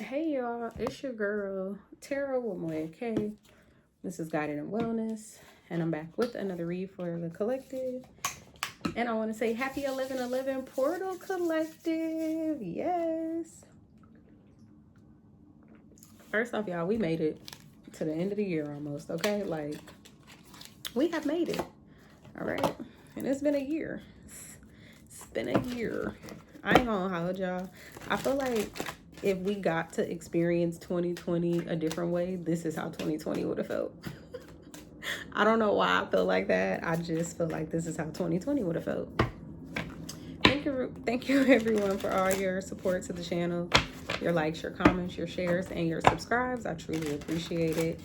Hey y'all, it's your girl Tara with Moya K. This is Guided in Wellness, and I'm back with another read for the collective. And I want to say happy 11/11 Portal Collective. Yes. First off, y'all, we made it to the end of the year almost, okay? Like, we have made it. All right. And it's been a year. It's been a year. I ain't gonna hold y'all. I feel like if we got to experience 2020 a different way, this is how 2020 would have felt. I don't know why I feel like that. I just feel like this is how 2020 would have felt. Thank you everyone for all your support to the channel, your likes, your comments, your shares, and your subscribes. I truly appreciate it.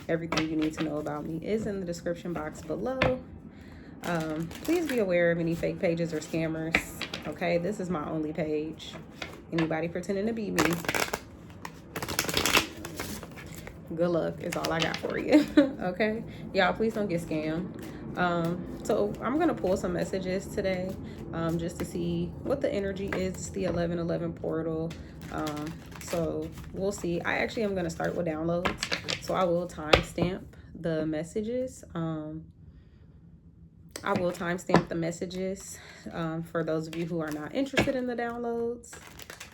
Everything you need to know about me is in the description box below. Please be aware of any fake pages or scammers. Okay, this is my only page. Anybody pretending to be me, good luck is all I got for you. Okay, y'all, please don't get scammed. So I'm gonna pull some messages today, just to see what the energy is. The 11/11 portal. So we'll see. I actually am gonna start with downloads, so I will timestamp the messages. For those of you who are not interested in the downloads.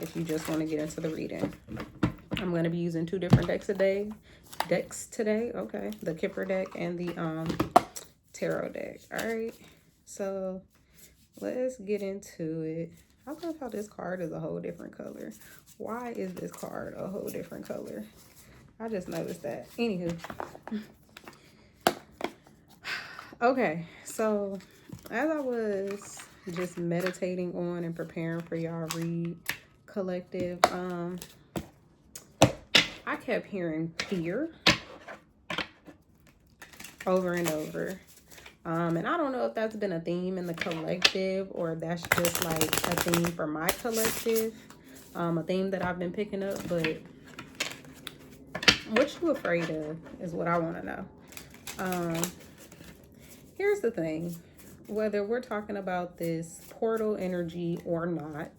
If you just want to get into the reading, I'm going to be using two different decks today. Okay, the Kipper deck and the tarot deck. All right, so let's get into it. I love how this card is a whole different color. Why is this card a whole different color? I just noticed that. Anywho. Okay, so as I was just meditating on and preparing for y'all read collective, I kept hearing fear over and over. And I don't know if that's been a theme in the collective or that's just like a theme for my collective, a theme that I've been picking up. But what you afraid of is what I want to know. Here's the thing, whether we're talking about this portal energy or not,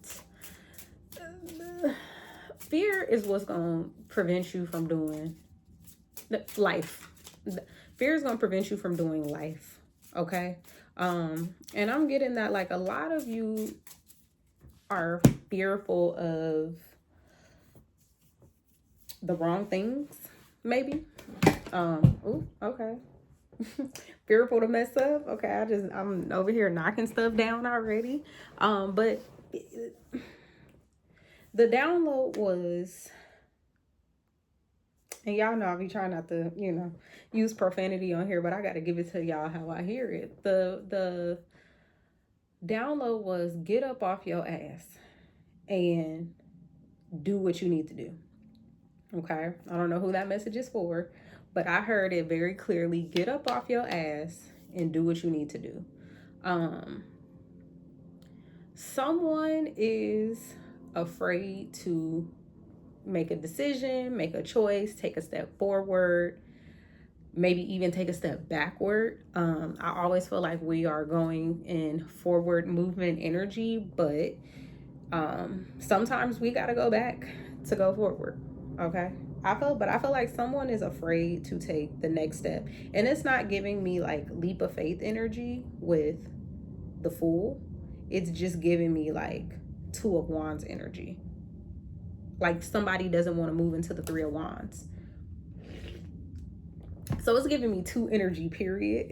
fear is what's going to prevent you from doing life. Fear is going to prevent you from doing life. Okay. And I'm getting that like a lot of you are fearful of the wrong things, maybe. Okay. Fearful to mess up. Okay, I'm over here knocking stuff down already. But the download was, and y'all know I be trying not to, use profanity on here, but I got to give it to y'all how I hear it. The download was get up off your ass and do what you need to do. Okay, I don't know who that message is for, but I heard it very clearly. Get up off your ass and do what you need to do. Someone is afraid to make a decision, make a choice, take a step forward, maybe even take a step backward. I always feel like we are going in forward movement energy, but sometimes we got to go back to go forward. Okay. I feel like someone is afraid to take the next step, and it's not giving me like leap of faith energy with the Fool. It's just giving me like Two of Wands energy. Like somebody doesn't want to move into the Three of Wands. So it's giving me two energy, period.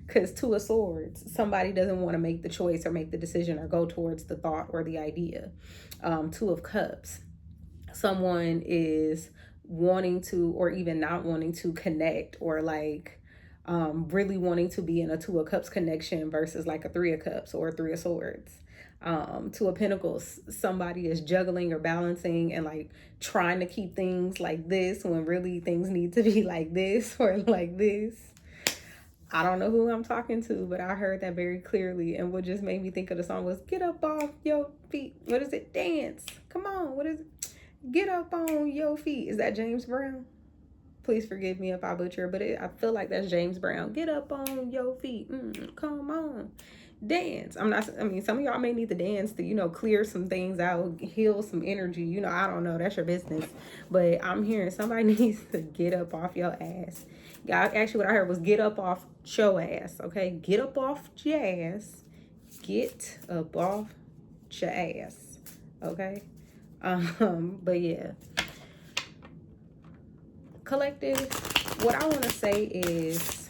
Because Two of Swords, somebody doesn't want to make the choice or make the decision or go towards the thought or the idea. Two of Cups, someone is wanting to or even not wanting to connect, or like really wanting to be in a Two of Cups connection versus like a Three of Cups or a Three of Swords. Two of Pentacles, somebody is juggling or balancing and like trying to keep things like this when really things need to be like this or like this. I don't know who I'm talking to, but I heard that very clearly, and what just made me think of the song was get up off your feet. What is it? Dance. Come on. What is it? Get up on your feet. Is that James Brown? Please forgive me if I butcher, but I feel like that's James Brown. Get up on your feet. Come on. dance. I mean, some of y'all may need to dance to, clear some things out, heal some energy. I don't know. That's your business. But I'm hearing somebody needs to get up off your ass. God, actually, what I heard was get up off your ass. Okay? Get up off your ass. Get up off your ass. Okay? But yeah. Collective, what I want to say is,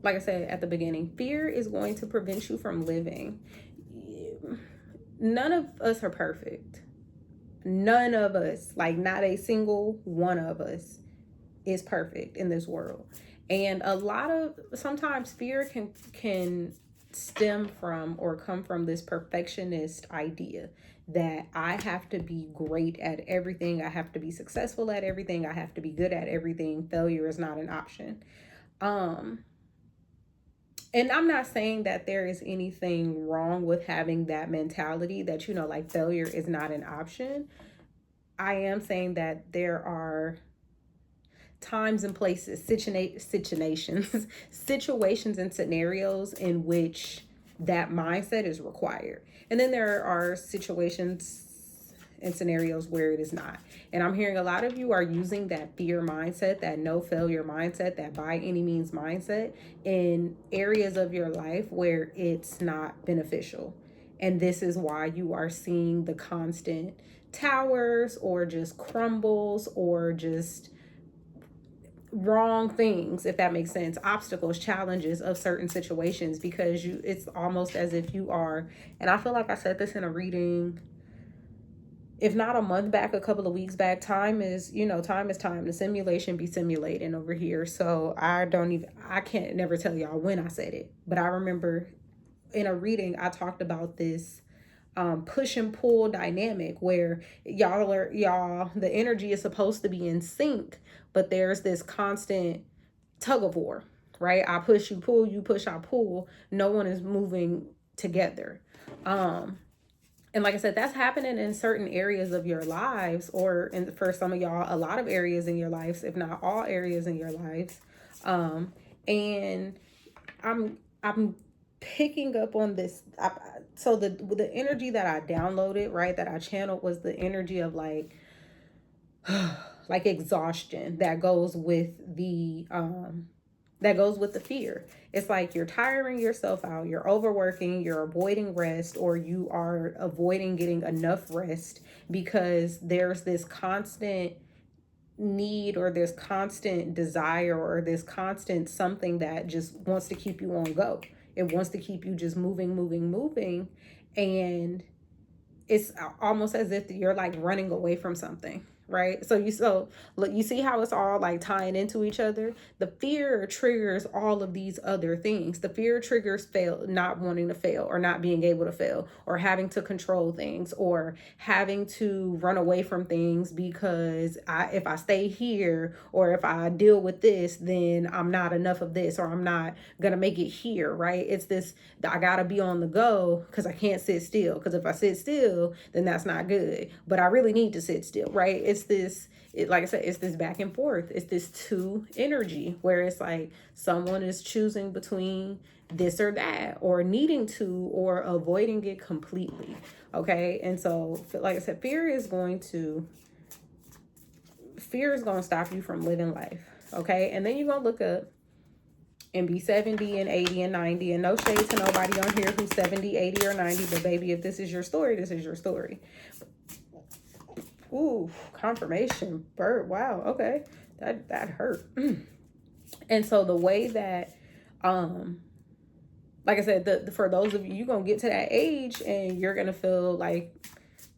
like I said at the beginning, fear is going to prevent you from living. None of us are perfect. None of us, like not a single one of us, is perfect in this world. And sometimes fear can stem from or come from this perfectionist idea that I have to be great at everything, I have to be successful at everything, I have to be good at everything. Failure is not an option. And I'm not saying that there is anything wrong with having that mentality that, like failure is not an option. I am saying that there are times and places, situations and scenarios in which that mindset is required. And then there are situations and scenarios where it is not. And I'm hearing a lot of you are using that fear mindset, that no failure mindset, that by any means mindset in areas of your life where it's not beneficial. And this is why you are seeing the constant towers or just crumbles or just wrong things, if that makes sense, obstacles, challenges of certain situations, because it's almost as if you are, and I feel like I said this in a reading, if not a month back, a couple of weeks back, time is time. The simulation be simulating over here. So I can't never tell y'all when I said it, but I remember in a reading, I talked about this push and pull dynamic where the energy is supposed to be in sync, but there's this constant tug of war, right? I push, you pull, you push, I pull. No one is moving together. And like I said, that's happening in certain areas of your lives, or for some of y'all, a lot of areas in your lives, if not all areas in your lives. And I'm picking up on this. So the energy that I downloaded, right, that I channeled was the energy of like exhaustion that goes with the fear. It's like you're tiring yourself out, you're overworking, you're avoiding rest, or you are avoiding getting enough rest because there's this constant need or this constant desire or this constant something that just wants to keep you on go. It wants to keep you just moving. And it's almost as if you're like running away from something, right? So look, you see how it's all like tying into each other. The fear triggers all of these other things. The fear triggers not wanting to fail, or not being able to fail, or having to control things, or having to run away from things because if I stay here or if I deal with this, then I'm not enough of this, or I'm not gonna make it here, right? It's this, I gotta be on the go because I can't sit still, because if I sit still, then that's not good, but I really need to sit still, right? Like I said, it's this back and forth. It's this two energy where it's like someone is choosing between this or that, or needing to, or avoiding it completely. Okay. And so, like I said, fear is going to stop you from living life. Okay. And then you're going to look up and be 70 and 80 and 90, and no shade to nobody on here who's 70, 80 or 90, but baby, if this is your story, this is your story. Ooh, confirmation, bird. Wow. Okay. That hurt. And so the way that, like I said, for those of you, you're going to get to that age and you're going to feel like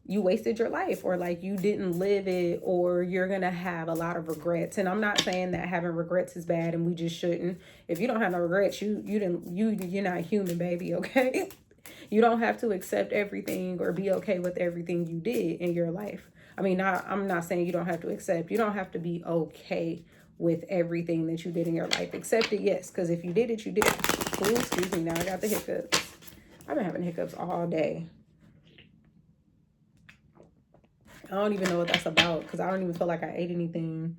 you wasted your life, or like you didn't live it, or you're going to have a lot of regrets. And I'm not saying that having regrets is bad and we just shouldn't. If you don't have no regrets, you're not human, baby. Okay. You don't have to accept everything or be okay with everything you did in your life. I mean, I'm not saying you don't have to accept. You don't have to be okay with everything that you did in your life. Accept it, yes, because if you did it, you did. Ooh, excuse me, now I got the hiccups. I've been having hiccups all day. I don't even know what that's about, because I don't even feel like I ate anything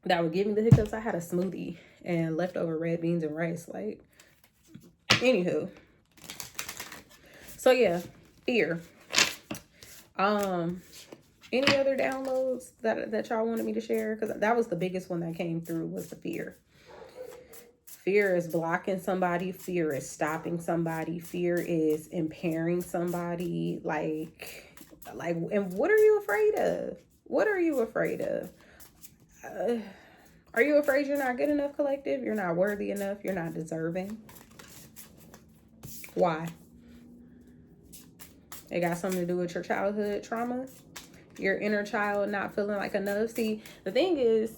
that would give me the hiccups. I had a smoothie and leftover red beans and rice. Like, anywho. So yeah, fear. Any other downloads that y'all wanted me to share? Because that was the biggest one that came through, was the fear. Fear is blocking somebody. Fear is stopping somebody. Fear is impairing somebody. Like, and what are you afraid of? What are you afraid of? Are you afraid you're not good enough, collective? You're not worthy enough? You're not deserving? Why? It got something to do with your childhood trauma? Your inner child not feeling like enough? See, the thing is,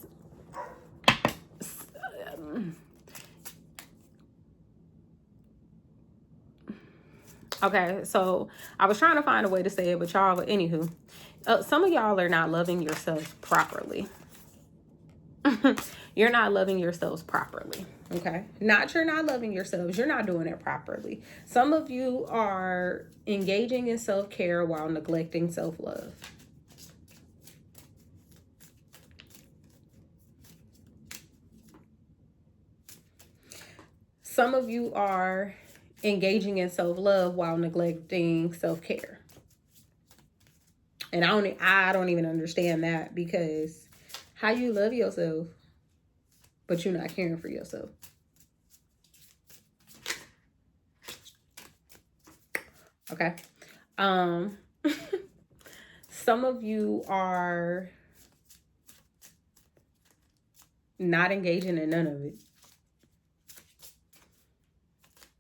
okay, so I was trying to find a way to say it, but y'all, anywho, some of y'all are not loving yourself properly. You're not loving yourselves properly. Okay, not you're not loving yourselves, you're not doing it properly. Some of you are engaging in self-care while neglecting self-love. Some of you are engaging in self-love while neglecting self-care. And I don't even understand that, because how you love yourself, but you're not caring for yourself? Okay. Some of you are not engaging in none of it.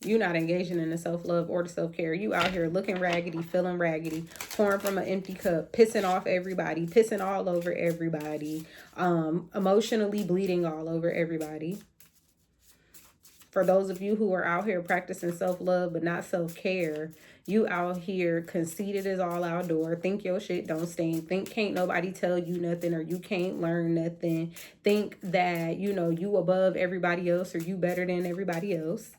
You're not engaging in the self-love or the self-care. You out here looking raggedy, feeling raggedy, pouring from an empty cup, pissing off everybody, pissing all over everybody, emotionally bleeding all over everybody. For those of you who are out here practicing self-love but not self-care, you out here conceited as all outdoor, think your shit don't stink, think can't nobody tell you nothing, or you can't learn nothing, think that, you know, you above everybody else or you better than everybody else.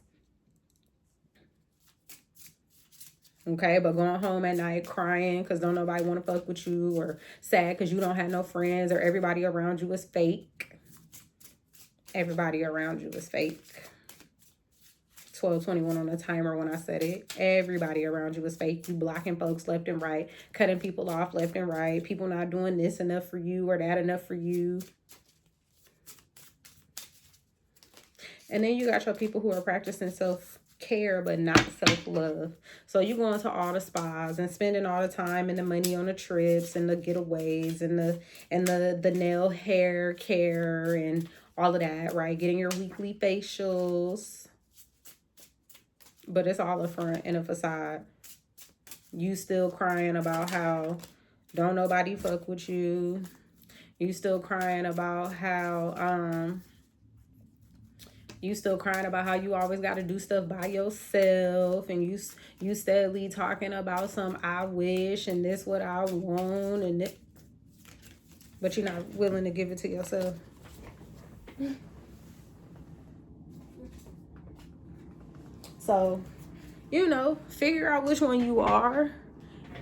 Okay, but going home at night crying because don't nobody want to fuck with you, or sad because you don't have no friends, or everybody around you is fake. Everybody around you is fake. 12:21 on the timer when I said it. Everybody around you is fake. You blocking folks left and right, cutting people off left and right. People not doing this enough for you or that enough for you. And then you got your people who are practicing self-care but not self-love. So you going to all the spas and spending all the time and the money on the trips and the getaways and the nail hair care and all of that, right? Getting your weekly facials. But it's all a front and a facade. You still crying about how don't nobody fuck with you. You still crying about how you always got to do stuff by yourself, and you steadily talking about some I wish and this what I want, and it, but you're not willing to give it to yourself. So, you know, figure out which one you are,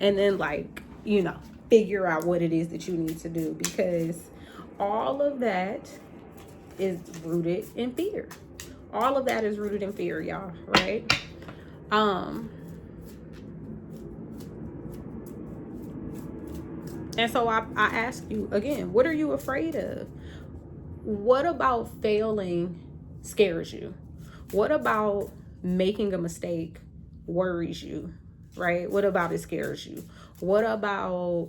and then, like, you know, figure out what it is that you need to do, because all of that is rooted in fear. All of that is rooted in fear, y'all, right? And so I ask you again, what are you afraid of? What about failing scares you? What about making a mistake worries you, right? What about it scares you? What about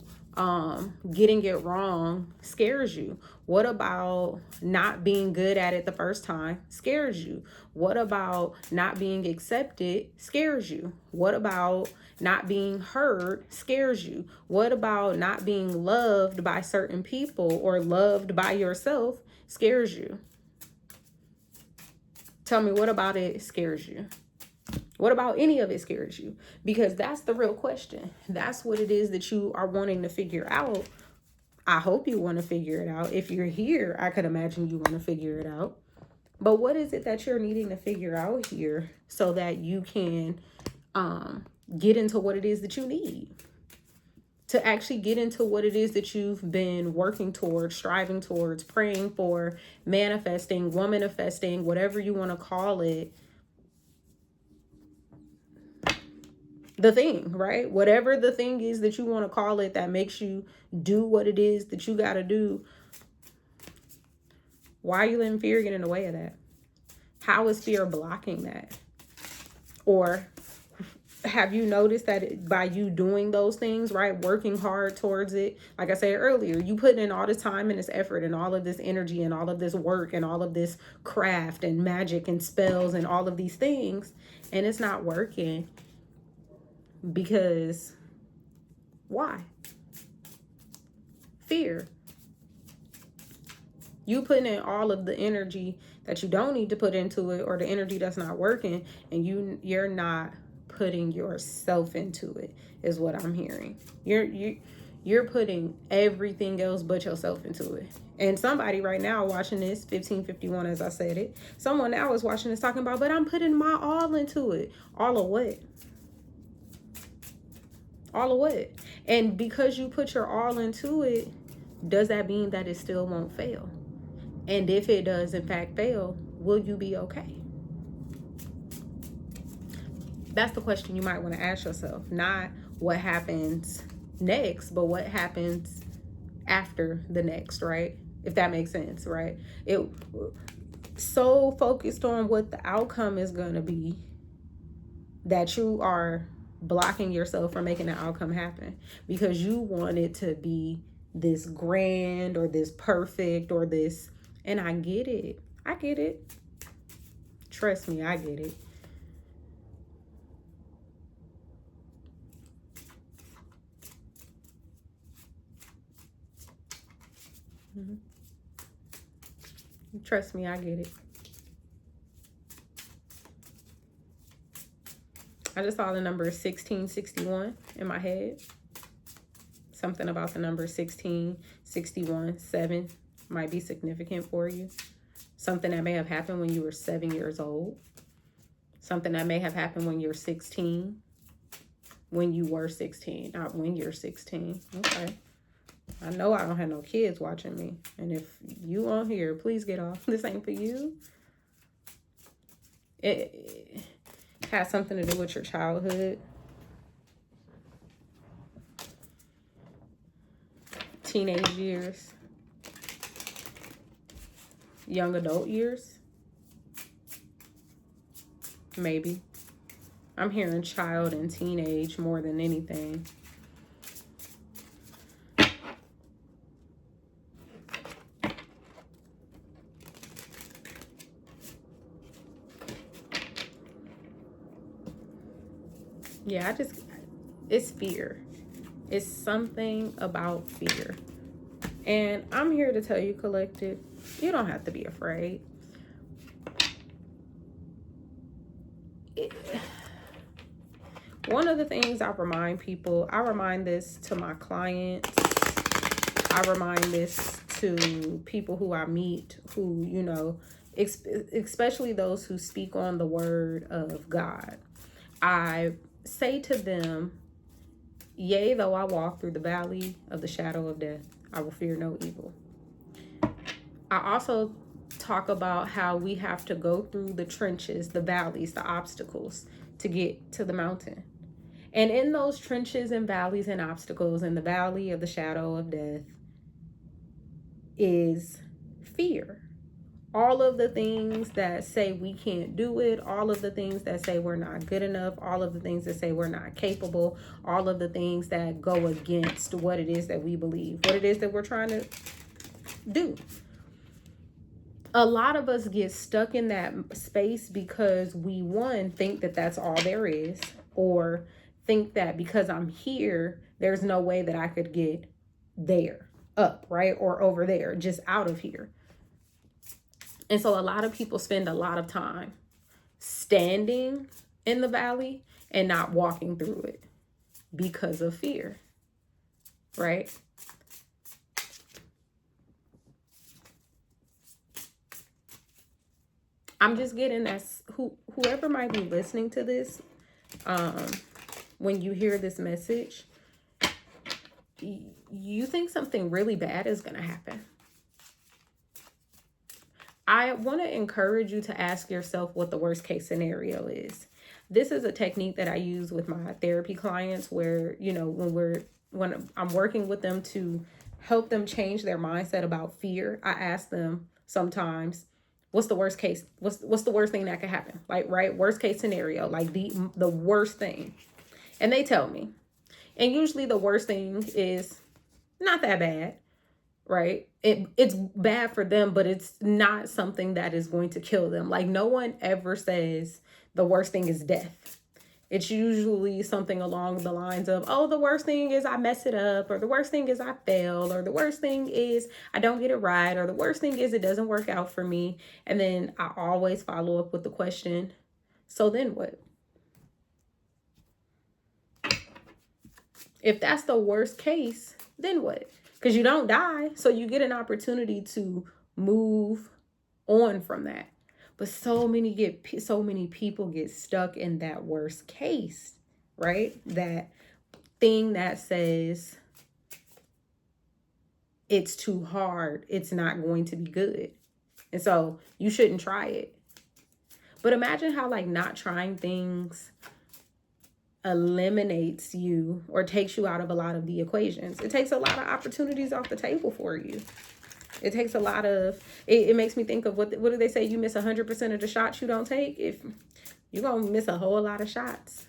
getting it wrong scares you? What about not being good at it the first time scares you? What about not being accepted scares you? What about not being heard scares you? What about not being loved by certain people or loved by yourself scares you? Tell me, what about it scares you? What about any of it scares you? Because that's the real question. That's what it is that you are wanting to figure out. I hope you want to figure it out. If you're here, I could imagine you want to figure it out. But what is it that you're needing to figure out here so that you can get into what it is that you need? to actually get into what it is that you've been working towards, striving towards, praying for, manifesting, womanifesting, whatever you want to call it. The thing, right? Whatever the thing is that you want to call it that makes you do what it is that you got to do. Why are you letting fear get in the way of that? How is fear blocking that? Or have you noticed that by you doing those things, right, working hard towards it, like I said earlier, you put in all this time and this effort and all of this energy and all of this work and all of this craft and magic and spells and all of these things, and it's not working because why? Fear. You putting in all of the energy that you don't need to put into it, or the energy that's not working, and you're not putting yourself into it, is what I'm hearing. You're putting everything else but yourself into it. And somebody right now watching this, 1551, as I said it, someone now is watching this talking about, but I'm putting my all into it. All of what? All of what? And because you put your all into it, does that mean that it still won't fail? And if it does in fact fail, will you be okay? That's the question you might want to ask yourself. Not what happens next, but what happens after the next, right? If that makes sense, right? It so focused on what the outcome is going to be that you are blocking yourself from making the outcome happen because you want it to be this grand or this perfect or this. And I get it. I get it. Trust me, I get it. Trust me, I get it. I just saw the number 1661 in my head. Something about the number 1661, 7 might be significant for you. Something that may have happened when you were 7 years old. Something that may have happened when you're 16. When you were 16, not when you're 16. Okay. I know I don't have no kids watching me. And if you on here, please get off. This ain't for you. It has something to do with your childhood. Teenage years. Young adult years. Maybe. I'm hearing child and teenage more than anything. Yeah, it's fear. It's something about fear. And I'm here to tell you, collective, you don't have to be afraid. One of the things I remind people, I remind this to my clients, I remind this to people who I meet who, you know, especially those who speak on the word of God. I say to them, yea, though I walk through the valley of the shadow of death, I will fear no evil. I also talk about how we have to go through the trenches, the valleys, the obstacles to get to the mountain. And in those trenches and valleys and obstacles in the valley of the shadow of death is fear. All of the things that say we can't do it, all of the things that say we're not good enough, all of the things that say we're not capable, all of the things that go against what it is that we believe, what it is that we're trying to do. A lot of us get stuck in that space because we, one, think that that's all there is, or think that because I'm here, there's no way that I could get there, up, right? Or over there, just out of here. And so a lot of people spend a lot of time standing in the valley and not walking through it because of fear, right? I'm just getting that whoever might be listening to this, when you hear this message, you think something really bad is going to happen. I want to encourage you to ask yourself what the worst case scenario is. This is a technique that I use with my therapy clients where, you know, when I'm working with them to help them change their mindset about fear, I ask them sometimes, what's the worst case? What's the worst thing that could happen? Like, right? Worst case scenario, like the worst thing. And they tell me. And usually the worst thing is not that bad. Right? It's bad for them, but it's not something that is going to kill them. Like, no one ever says the worst thing is death. It's usually something along the lines of, oh, the worst thing is I mess it up, or the worst thing is I fail, or the worst thing is I don't get it right, or the worst thing is it doesn't work out for me. And then I always follow up with the question, so then what? If that's the worst case, then what? Because you don't die, so you get an opportunity to move on from that. But so many people get stuck in that worst case, right? That thing that says it's too hard, it's not going to be good, and so you shouldn't try it. But imagine how, like, not trying things eliminates you or takes you out of a lot of the equations. It takes a lot of opportunities off the table for you. It takes a lot of, it makes me think of what do they say? You miss 100% of the shots you don't take. If you're going to miss a whole lot of shots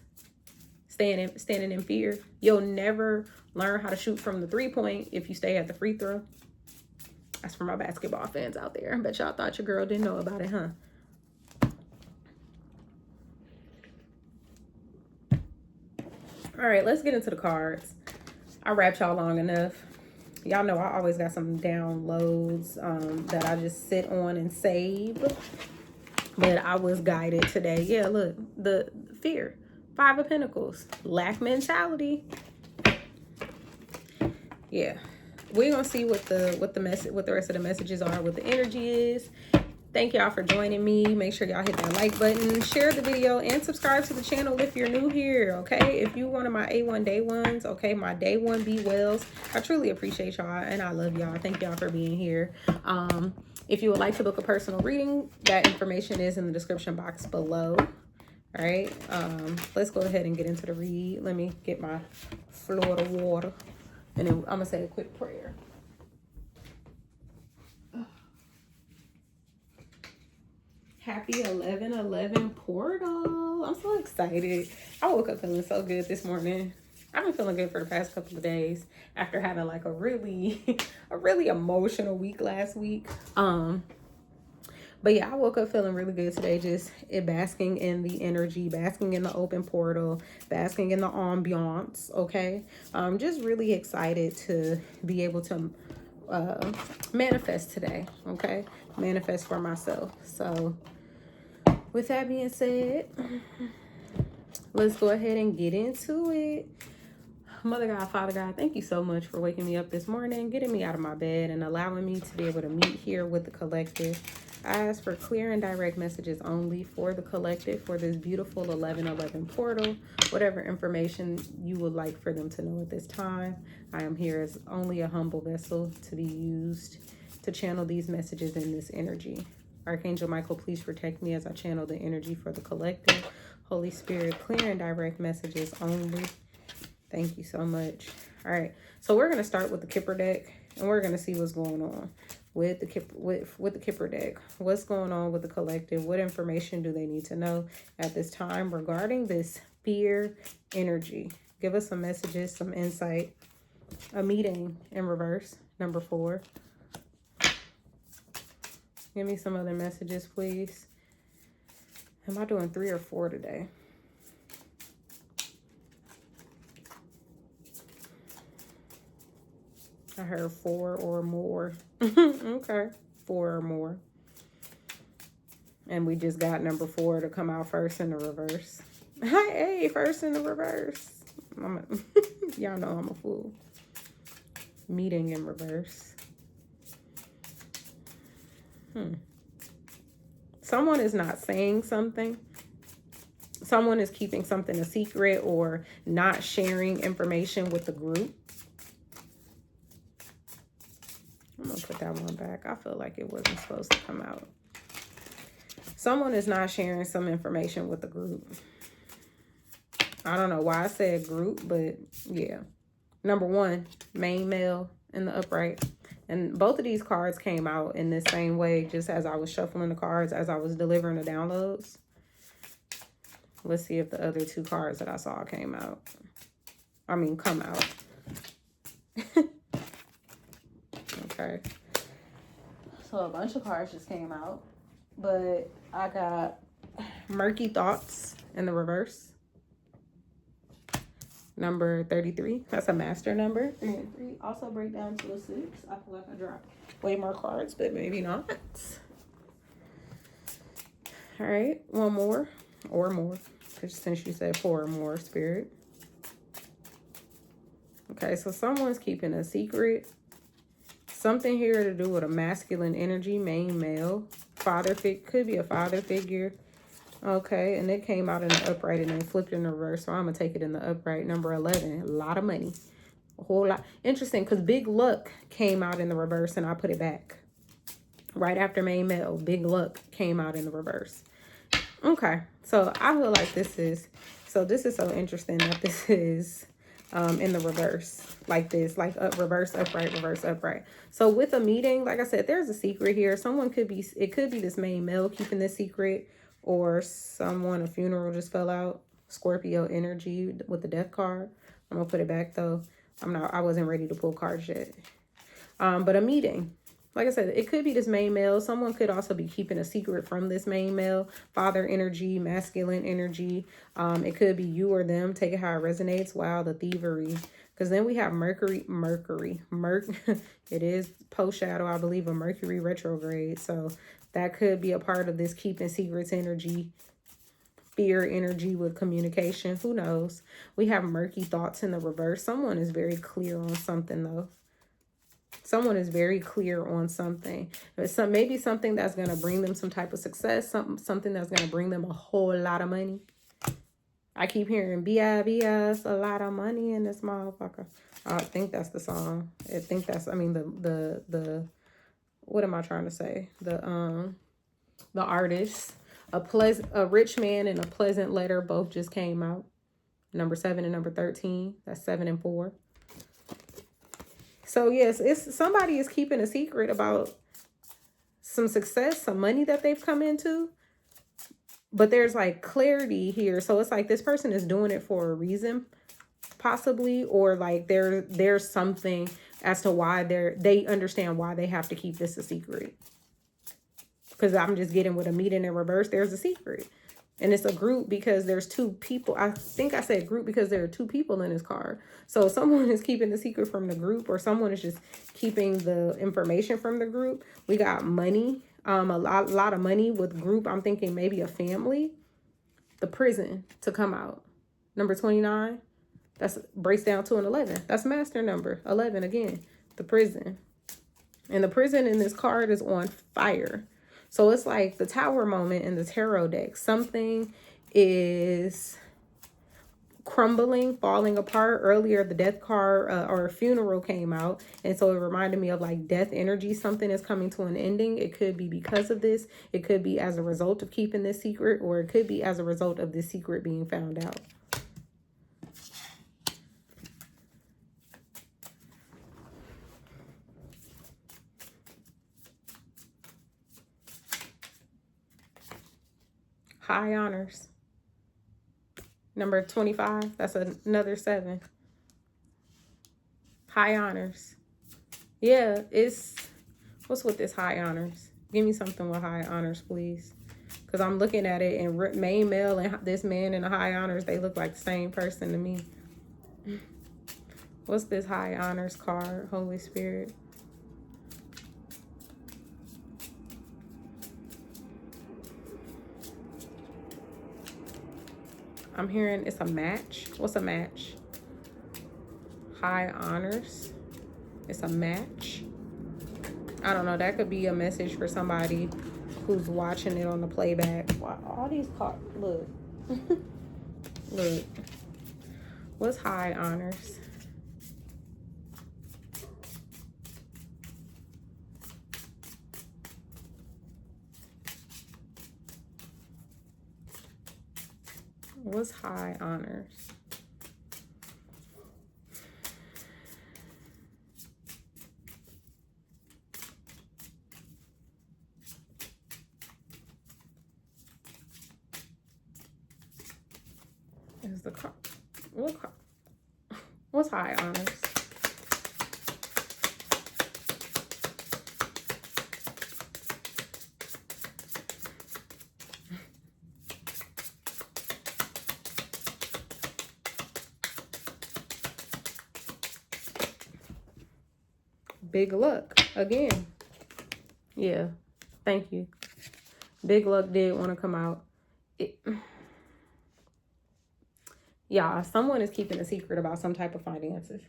standing in fear, you'll never learn how to shoot from the 3-point if you stay at the free throw. That's for my basketball fans out there. I bet y'all thought your girl didn't know about it, huh? All right, let's get into the cards. I wrapped y'all long enough. Y'all know I always got some downloads that I just sit on and save. But I was guided today. Yeah, look, the fear. 5 of Pentacles. Lack mentality. Yeah. We're gonna see what the rest of the messages are, what the energy is. Thank y'all for joining me. Make sure y'all hit that like button, share the video, and subscribe to the channel if you're new here, okay? If you one of my A1 day ones, okay, my day one be wells, I truly appreciate y'all and I love y'all. Thank y'all for being here. If you would like to book a personal reading, that information is in the description box below. All right, let's go ahead and get into the read. Let me get my Florida water, and then I'm gonna say a quick prayer. Happy 11/11 portal. I'm so excited. I woke up feeling so good this morning. I've been feeling good for the past couple of days after having like a really emotional week last week. But yeah, I woke up feeling really good today, just basking in the energy, basking in the open portal, basking in the ambiance, okay? Just really excited to be able to manifest today, okay? Manifest for myself. So with that being said, let's go ahead and get into it. Mother God, Father God, thank you so much for waking me up this morning, getting me out of my bed, and allowing me to be able to meet here with the collective. I ask for clear and direct messages only for the collective, for this beautiful 11/11 portal. Whatever information you would like for them to know at this time, I am here as only a humble vessel to be used to channel these messages in this energy. Archangel Michael, please protect me as I channel the energy for the collective. Holy Spirit, clear and direct messages only. Thank you so much. All right, so we're going to start with the Kipper deck, and we're going to see what's going on with the Kipper deck. What's going on with the collective? What information do they need to know at this time regarding this fear energy? Give us some messages, some insight. A meeting in reverse, number 4. Give me some other messages, please. Am I doing 3 or 4 today? I heard 4 or more. Okay, 4 or more. And we just got number 4 to come out first in the reverse. Hey, first in the reverse. Y'all know I'm a fool. Meeting in reverse. Someone is not saying something. Someone is keeping something a secret or not sharing information with the group. I'm gonna put that one back. I feel like it wasn't supposed to come out. Someone is not sharing some information with the group. I don't know why I said group, but yeah. Number 1, main male in the upright. And both of these cards came out in the same way, just as I was shuffling the cards, as I was delivering the downloads. Let's see if the other 2 cards that I saw came out. Come out. Okay. So a bunch of cards just came out. But I got murky thoughts in the reverse. Number 33. That's a master number. 3 and 3. Also break down to a 6. I feel like I dropped way more cards, but maybe not. All right. One more or more. Since you said 4 or more, Spirit. Okay. So someone's keeping a secret. Something here to do with a masculine energy, main male. Father figure. Could be a father figure. Okay, and it came out in the upright and then flipped in the reverse. So I'm going to take it in the upright. Number 11, a lot of money. A whole lot. Interesting, because big luck came out in the reverse and I put it back. Right after main male, big luck came out in the reverse. Okay, so I feel like this is so interesting that this is in the reverse. Like this, like reverse, upright, reverse, upright. So with a meeting, like I said, there's a secret here. Someone could be, it could be this main male keeping this secret. Or someone, a funeral just fell out. Scorpio energy with the death card. I'm going to put it back though. I wasn't ready to pull cards yet. But a meeting. Like I said, it could be this main male. Someone could also be keeping a secret from this main male. Father energy, masculine energy. It could be you or them. Take it how it resonates. Wow, the thievery. Because then we have Mercury. It is post shadow, I believe, a Mercury retrograde. So that could be a part of this keeping secrets energy, fear energy with communication. Who knows? We have murky thoughts in the reverse. Someone is very clear on something, though. Someone is very clear on something. Maybe something that's going to bring them some type of success. Something that's going to bring them a whole lot of money. I keep hearing B.I.B.S. a lot of money in this motherfucker. I think that's the song. I think that's, the what am I trying to say? The artist, a rich man and a pleasant letter both just came out. Number 7 and number 13. That's 7 and 4. So yes, somebody is keeping a secret about some success, some money that they've come into. But there's like clarity here. So it's like this person is doing it for a reason, possibly, or like there's something as to why they understand why they have to keep this a secret. Because I'm just getting with a meeting in reverse, there's a secret. And it's a group because there's 2 people. I think I said group because there are 2 people in this card. So someone is keeping the secret from the group, or someone is just keeping the information from the group. We got money, a lot of money with group. I'm thinking maybe a family. The prison to come out. Number 29. That's breaks down to an 11. That's master number 11 again. The prison. And the prison in this card is on fire. So it's like the tower moment in the tarot deck. Something is crumbling, falling apart. Earlier, the death card or funeral came out. And so it reminded me of like death energy. Something is coming to an ending. It could be because of this. It could be as a result of keeping this secret, or it could be as a result of this secret being found out. High honors. Number 25. That's another 7. High honors. Yeah, what's with this high honors? Give me something with high honors, please. Because I'm looking at it, and main male and this man in the high honors, they look like the same person to me. What's this high honors card, Holy Spirit? I'm hearing it's a match. What's a match? High honors. It's a match. I don't know. That could be a message for somebody who's watching it on the playback. Wow, all these cards. Look. Look. What's high honors? What's high honors? Is the card? What's high honors? Big luck again. Yeah, thank you. Big luck did want to come out. Yeah, someone is keeping a secret about some type of finances.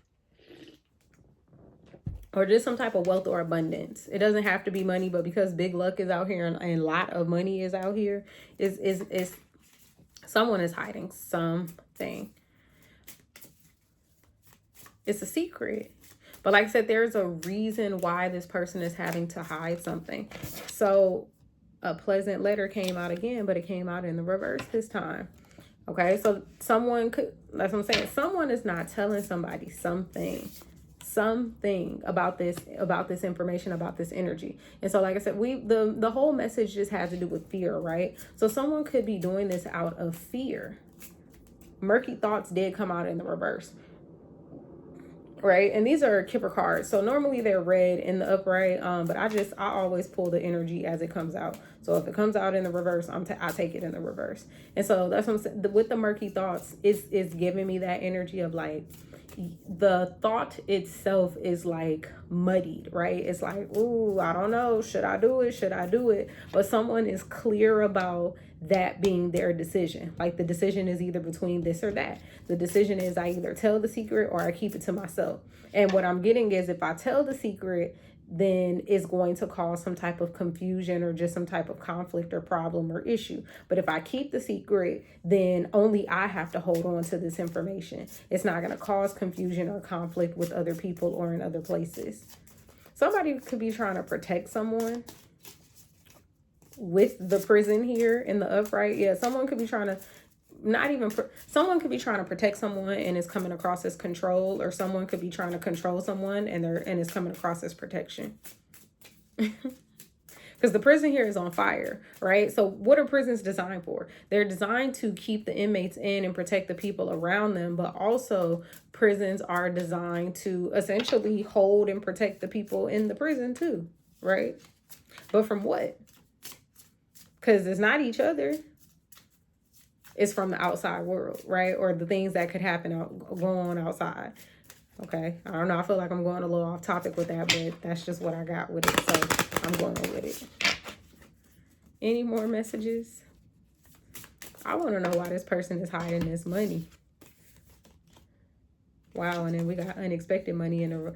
Or just some type of wealth or abundance. It doesn't have to be money, but because big luck is out here and a lot of money is out here, is someone is hiding something. It's a secret. But like I said, there's a reason why this person is having to hide something. So a pleasant letter came out again, but it came out in the reverse this time. Okay, so someone could, that's what I'm saying, someone is not telling somebody something about this information, about this energy. And so like I said, the whole message just has to do with fear, right? So someone could be doing this out of fear. Murky thoughts did come out in the reverse, right? And these are Kipper cards, so normally they're red in the upright, but I always pull the energy as it comes out. So if it comes out in the reverse, I take it in the reverse. And so that's what I'm saying. With the murky thoughts, it's giving me that energy of like, the thought itself is like muddied, right? It's like, ooh, I don't know, should I do it, should I do it? But someone is clear about that being their decision. Like the decision is either between this or that. The decision is I either tell the secret or I keep it to myself. And what I'm getting is if I tell the secret, then it's going to cause some type of confusion or just some type of conflict or problem or issue. But if I keep the secret, then only I have to hold on to this information. It's not going to cause confusion or conflict with other people or in other places. Somebody could be trying to protect someone with the prison here in the upright. Yeah, someone could be trying to someone could be trying to protect someone and it's coming across as control, or someone could be trying to control someone and it's coming across as protection. Because the prison here is on fire, right? So what are prisons designed for? They're designed to keep the inmates in and protect the people around them, but also prisons are designed to essentially hold and protect the people in the prison too, right? But from what? Because it's not each other. It's from the outside world, right? Or the things that could happen go on outside. Okay, I don't know. I feel like I'm going a little off topic with that, but that's just what I got with it. So I'm going with it. Any more messages? I want to know why this person is hiding this money. Wow, and then we got unexpected money in the...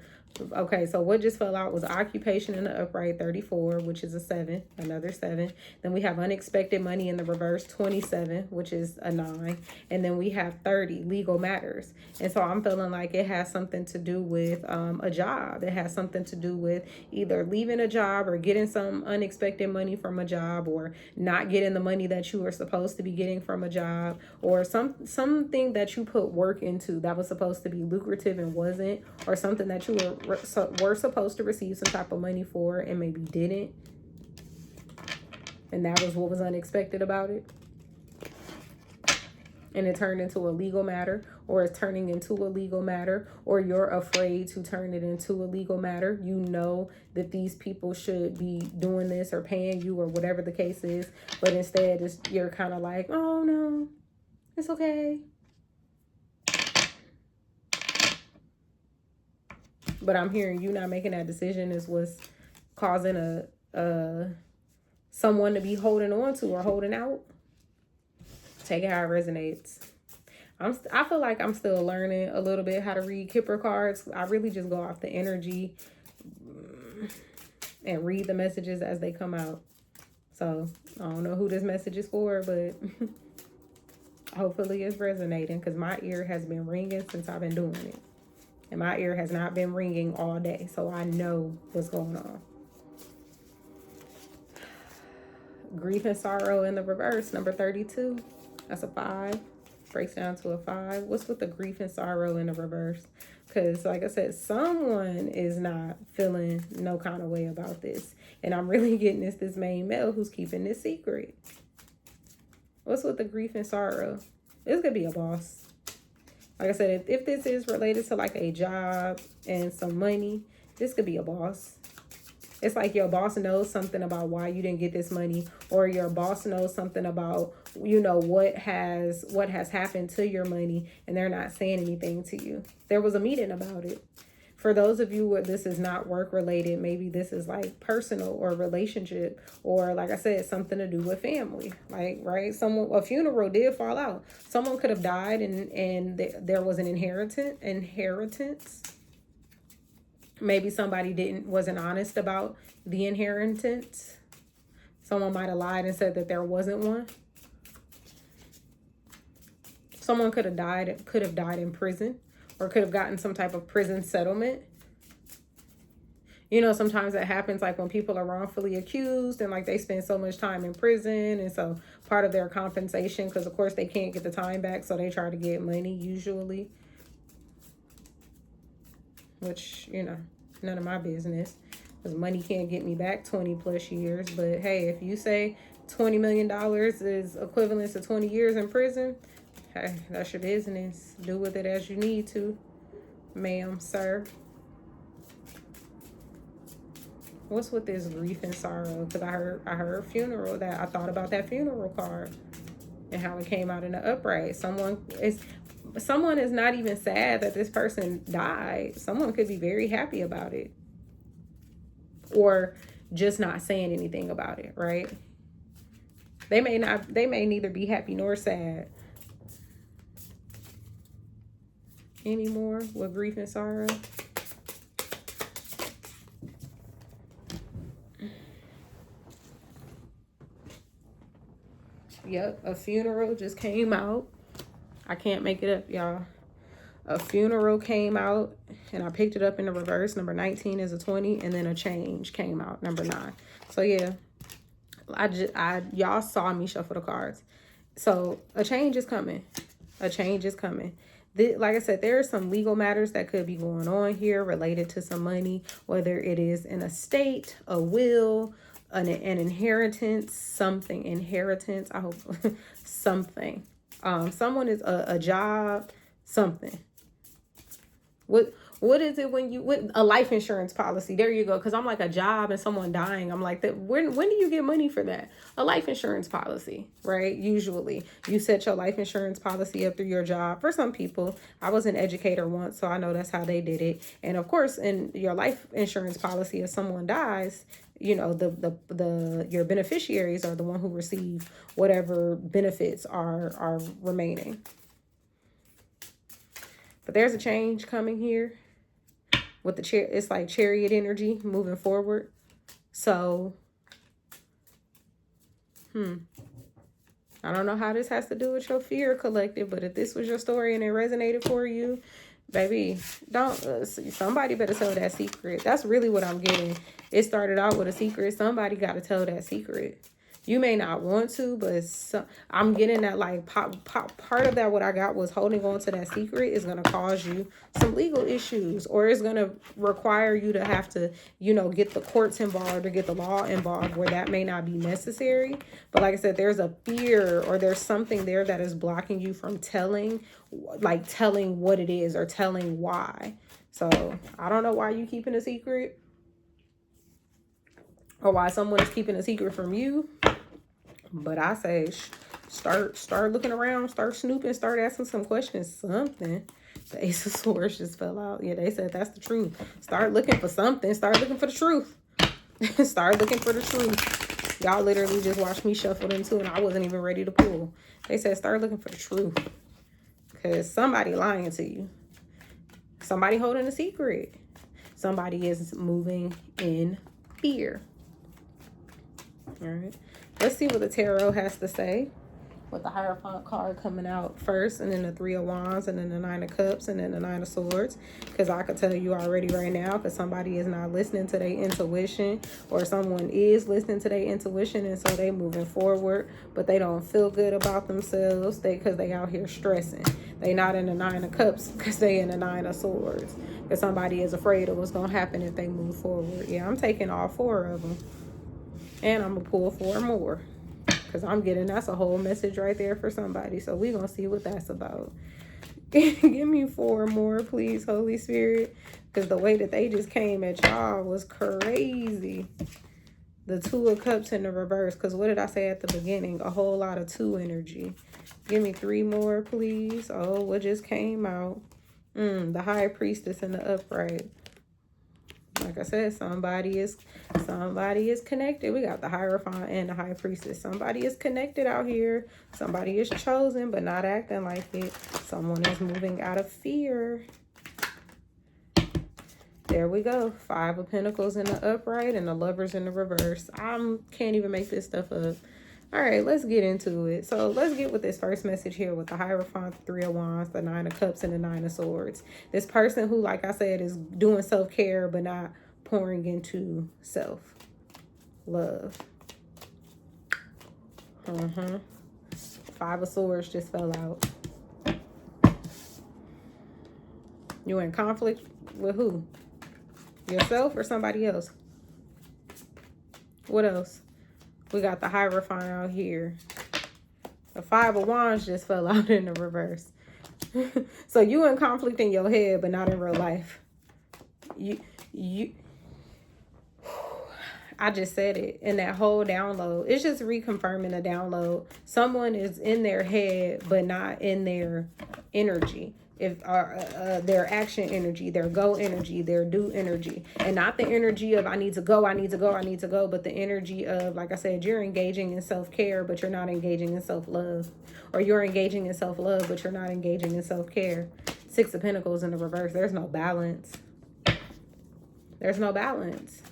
Okay, so what just fell out was occupation in the upright, 34, which is a 7, another 7. Then we have unexpected money in the reverse, 27, which is a 9. And then we have 30, legal matters. And so I'm feeling like it has something to do with a job. It has something to do with either leaving a job or getting some unexpected money from a job, or not getting the money that you were supposed to be getting from a job, or something that you put work into that was supposed to be lucrative and wasn't, or something that you were supposed to receive some type of money for and maybe didn't, and that was what was unexpected about it, and it turned into a legal matter, or it's turning into a legal matter, or you're afraid to turn it into a legal matter. You know that these people should be doing this or paying you or whatever the case is, but instead you're kind of like, oh no, it's okay. But I'm hearing you not making that decision is what's causing someone to be holding on to or holding out. Take it how it resonates. I feel like I'm still learning a little bit how to read Kipper cards. I really just go off the energy and read the messages as they come out. So I don't know who this message is for, but hopefully it's resonating, because my ear has been ringing since I've been doing it. And my ear has not been ringing all day, so I know what's going on. Grief and sorrow in the reverse, number 32. That's a 5. breaks down to a 5. What's with the grief and sorrow in the reverse? Because like I said, someone is not feeling no kind of way about this. And I'm really getting this main male who's keeping this secret. What's with the grief and sorrow? This could be a boss. Like I said, if this is related to like a job and some money, this could be a boss. It's like your boss knows something about why you didn't get this money, or your boss knows something about, you know, what has happened to your money, and they're not saying anything to you. There was a meeting about it. For those of you where this is not work related, maybe this is like personal or relationship, or like I said, something to do with family. Like, right? A funeral did fall out. Someone could have died and there was an inheritance. Maybe somebody wasn't honest about the inheritance. Someone might have lied and said that there wasn't one. Someone could have died in prison, or could have gotten some type of prison settlement. You know, sometimes that happens like when people are wrongfully accused and like they spend so much time in prison. And so part of their compensation, because of course they can't get the time back, so they try to get money usually. Which, you know, none of my business, because money can't get me back 20 plus years. But hey, if you say $20 million is equivalent to 20 years in prison, hey, that's your business. Do with it as you need to, ma'am, sir. What's with this grief and sorrow? Because I heard funeral. That I thought about that funeral card and how it came out in the upright. Someone is not even sad that this person died. Someone could be very happy about it, or just not saying anything about it, right? They may neither be happy nor sad anymore with grief and sorrow. Yep, a funeral just came out. I can't make it up, y'all. A funeral came out, and I picked it up in the reverse. Number 19 is a 20, and then a change came out, number 9. So yeah, y'all saw me shuffle the cards. So a change is coming. A change is coming. Like I said, there are some legal matters that could be going on here related to some money, whether it is an estate, a will, an inheritance, something. Inheritance, I hope. Something. Someone is a job, something. What is it when you with a life insurance policy? There you go. Because I'm like, a job and someone dying. I'm like, that. When do you get money for that? A life insurance policy, right? Usually you set your life insurance policy up through your job. For some people, I was an educator once, so I know that's how they did it. And of course, in your life insurance policy, if someone dies, you know, your beneficiaries are the one who receive whatever benefits are remaining. But there's a change coming here with the chair. It's like chariot energy moving forward. So, I don't know how this has to do with your fear collective, but if this was your story and it resonated for you, baby, somebody better tell that secret. That's really what I'm getting. It started out with a secret. Somebody got to tell that secret. You may not want to, but I'm getting that like part of that. What I got was holding on to that secret is going to cause you some legal issues, or it's going to require you to have to, you know, get the courts involved or get the law involved, where that may not be necessary. But like I said, there's a fear, or there's something there that is blocking you from telling what it is or telling why. So I don't know why you keeping a secret, or why someone is keeping a secret from you. But I say, start looking around, start snooping, start asking some questions, something. The Ace of Swords just fell out. Yeah, they said that's the truth. Start looking for something. Start looking for the truth. Start looking for the truth. Y'all literally just watched me shuffle them too, and I wasn't even ready to pull. They said start looking for the truth. Because somebody lying to you. Somebody holding a secret. Somebody is moving in fear. All right. Let's see what the tarot has to say with the Hierophant card coming out first, and then the Three of Wands, and then the Nine of Cups, and then the Nine of Swords. Because I could tell you already right now, because somebody is not listening to their intuition, or someone is listening to their intuition, and so they moving forward, but they don't feel good about themselves because they out here stressing. They not in the Nine of Cups because they in the Nine of Swords. Because somebody is afraid of what's going to happen if they move forward. Yeah, I'm taking all 4 of them. And I'm going to pull 4 more. Because I'm getting, that's a whole message right there for somebody. So we're going to see what that's about. Give me 4 more, please, Holy Spirit. Because the way that they just came at y'all was crazy. The Two of Cups in the reverse. Because what did I say at the beginning? A whole lot of 2 energy. Give me 3 more, please. Oh, what just came out? The High Priestess in the upright. Like I said, somebody is connected. We got the Hierophant and the High Priestess. Somebody is connected out here. Somebody is chosen, but not acting like it. Someone is moving out of fear. There we go. 5 of Pentacles in the upright and the Lovers in the reverse. I can't even make this stuff up. All right, let's get into it. So let's get with this first message here with the Hierophant, the 3 of Wands, the 9 of Cups, and the 9 of Swords. This person who, like I said, is doing self-care but not pouring into self-love. 5 of Swords just fell out. You in conflict with who? Yourself or somebody else? What else? We got the Hierophant out here. The 5 of Wands just fell out in the reverse. So you in conflict in your head, but not in real life. I just said it in that whole download. It's just reconfirming the download. Someone is in their head, but not in their energy. If their action energy, their go energy, their do energy, and not the energy of I need to go, but the energy of, like I said, you're engaging in self-care, but you're not engaging in self-love, or you're engaging in self-love, but you're not engaging in self-care. 6 of Pentacles in the reverse. There's no balance. There's no balance.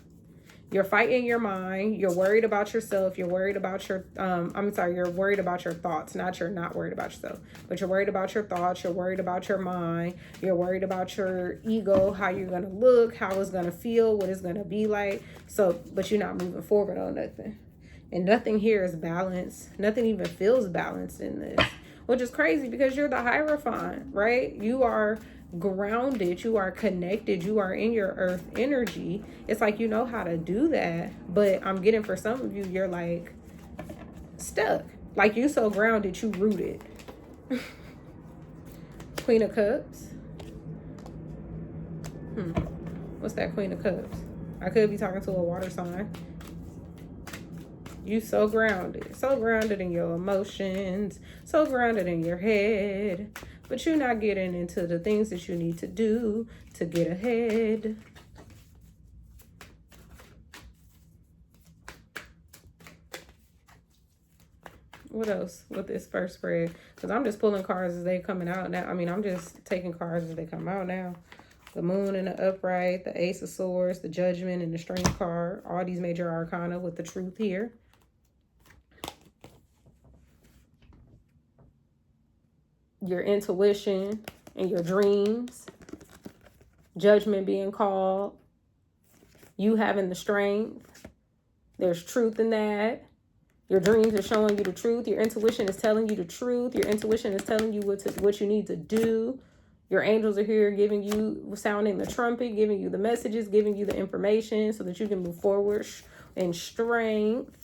You're fighting your mind. You're worried about yourself. You're worried about your, you're worried about your thoughts. You're not worried about yourself, but you're worried about your thoughts. You're worried about your mind. You're worried about your ego, how you're going to look, how it's going to feel, what it's going to be like. So, but you're not moving forward on nothing. And nothing here is balanced. Nothing even feels balanced in this, which is crazy because you're the Hierophant, right? You are grounded, you are connected, you are in your earth energy. It's like you know how to do that, but I'm getting for some of you, you're like stuck. Like you so grounded, you rooted. Queen of Cups. What's that Queen of Cups? I could be talking to a water sign. You so grounded in your emotions, so grounded in your head, but you're not getting into the things that you need to do to get ahead. What else with this first spread? Because I'm just pulling cards as they coming out now. I mean, I'm just taking cards as they come out now. The Moon in the upright, the Ace of Swords, the Judgment, and the Strength card. All these major arcana with the Truth here. Your intuition and your dreams. Judgment being called. You having the strength. There's truth in that. Your dreams are showing you the truth. Your intuition is telling you the truth. Your intuition is telling you what you need to do. Your angels are here giving you, sounding the trumpet, giving you the messages, giving you the information so that you can move forward in strength.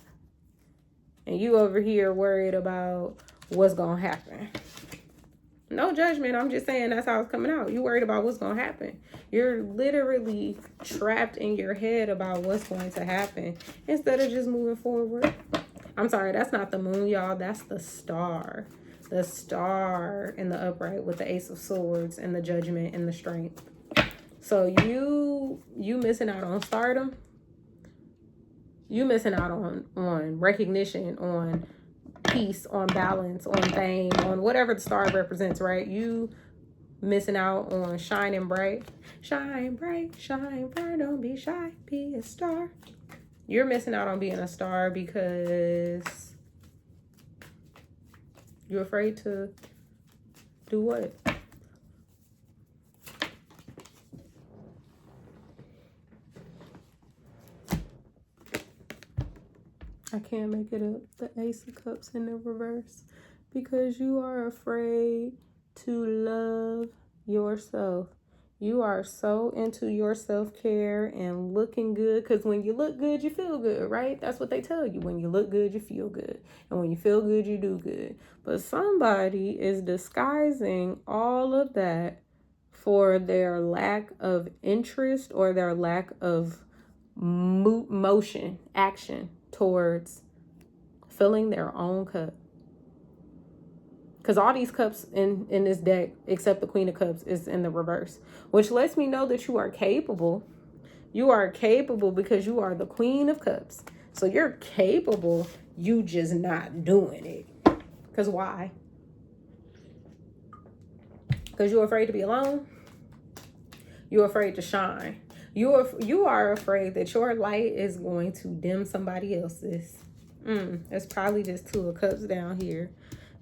And you over here worried about what's going to happen. No judgment. I'm just saying that's how it's coming out. You worried about what's going to happen. You're literally trapped in your head about what's going to happen instead of just moving forward. I'm sorry, that's not the moon, y'all. That's the star. The star in the upright with the Ace of Swords and the Judgment and the Strength. So you missing out on stardom. You missing out on recognition, on peace, on balance, on fame, on whatever the star represents, right? You missing out on shining bright. Shine bright, don't be shy, be a star. You're missing out on being a star because You're afraid to do what? I can't make it up. The Ace of Cups in the reverse. Because you are afraid to love yourself. You are so into your self-care and looking good. Because when you look good, you feel good, right? That's what they tell you. When you look good, you feel good. And when you feel good, you do good. But somebody is disguising all of that for their lack of interest or their lack of motion, action towards filling their own cup. Because all these cups in this deck, except the Queen of Cups, is in the reverse, which lets me know that you are capable. You are capable because you are the Queen of Cups. So you're capable, you just not doing it. Because why? Because you're afraid to be alone. You're afraid to shine. You are afraid that your light is going to dim somebody else's. It's probably just Two of Cups down here.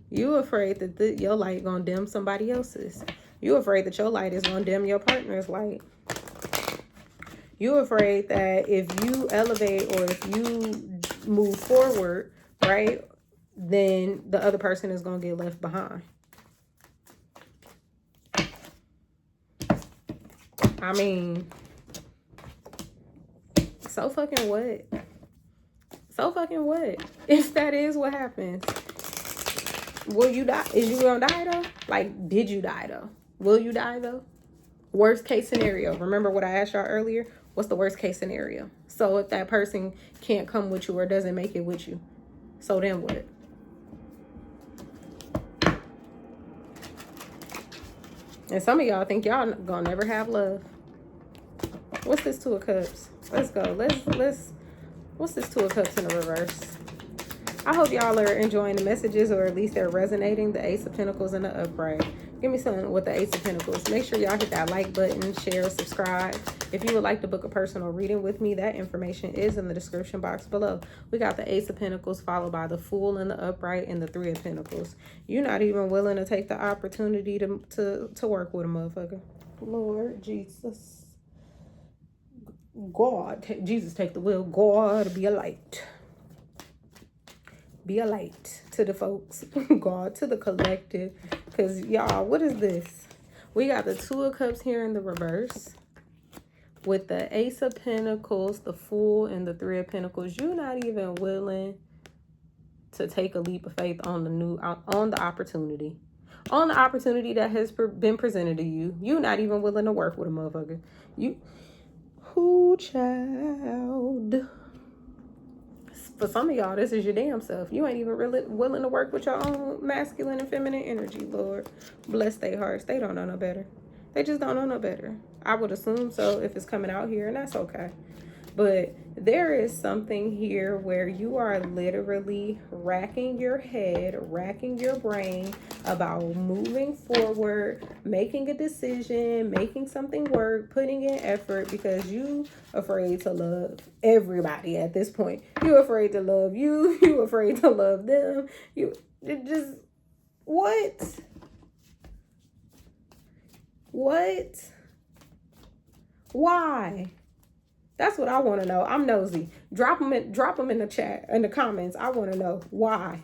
You afraid that your light gonna dim somebody else's. You afraid that your light is gonna dim your partner's light. You afraid that if you elevate or if you move forward, right, then the other person is gonna get left behind. I mean, so fucking what? So fucking what? If that is what happens. Will you die? Is you gonna die though? Like, did you die though? Will you die though? Worst case scenario. Remember what I asked y'all earlier? What's the worst case scenario? So if that person can't come with you or doesn't make it with you, so then what? And some of y'all think y'all gonna never have love. What's this Two of Cups? Let's go. What's this Two of Cups in the reverse? I hope y'all are enjoying the messages, or at least they're resonating. The Ace of Pentacles and the upright. Give me something with the Ace of Pentacles. Make sure y'all hit that like button, share, subscribe. If you would like to book a personal reading with me, that information is in the description box below. We got the Ace of Pentacles followed by the Fool and the upright and the Three of Pentacles. You're not even willing to take the opportunity to work with a motherfucker. Lord Jesus. God, Jesus, take the wheel. God, be a light. Be a light to the folks. God, to the collective. Because, y'all, what is this? We got the Two of Cups here in the reverse. With the Ace of Pentacles, the Fool, and the Three of Pentacles. You're not even willing to take a leap of faith on the opportunity. On the opportunity that has been presented to you. You're not even willing to work with a motherfucker. Who, child? For some of y'all, this is your damn self. You ain't even really willing to work with your own masculine and feminine energy, Lord. Bless their hearts. They don't know no better. They just don't know no better. I would assume so if it's coming out here, and that's okay. But there is something here where you are literally racking your head, racking your brain about moving forward, making a decision, making something work, putting in effort, because you afraid to love everybody at this point. You afraid to love you. You afraid to love them. What? Why? That's what I want to know. I'm nosy. Drop them in the chat, in the comments. I want to know why.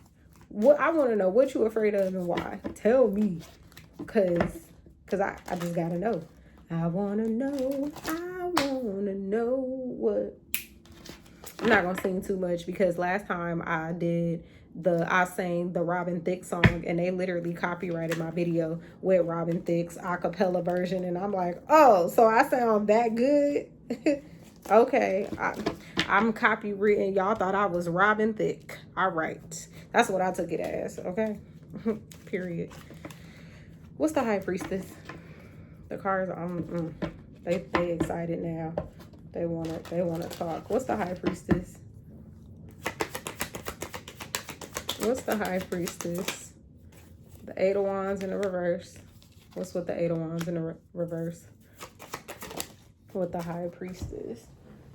I want to know what you afraid of and why. Tell me, cause I just gotta know. I wanna know. What? I'm not gonna sing too much because last time I sang the Robin Thicke song and they literally copyrighted my video with Robin Thicke's acapella version, and I'm like, oh, so I sound that good? Okay, I'm copywritten. Y'all thought I was Robin Thicke. All right, that's what I took it as. Okay, period. What's the High Priestess? The cards, they excited now. They wanna talk. What's the High Priestess? What's the High Priestess? The Eight of Wands in the reverse. What's with the Eight of Wands in the reverse? With the High Priestess.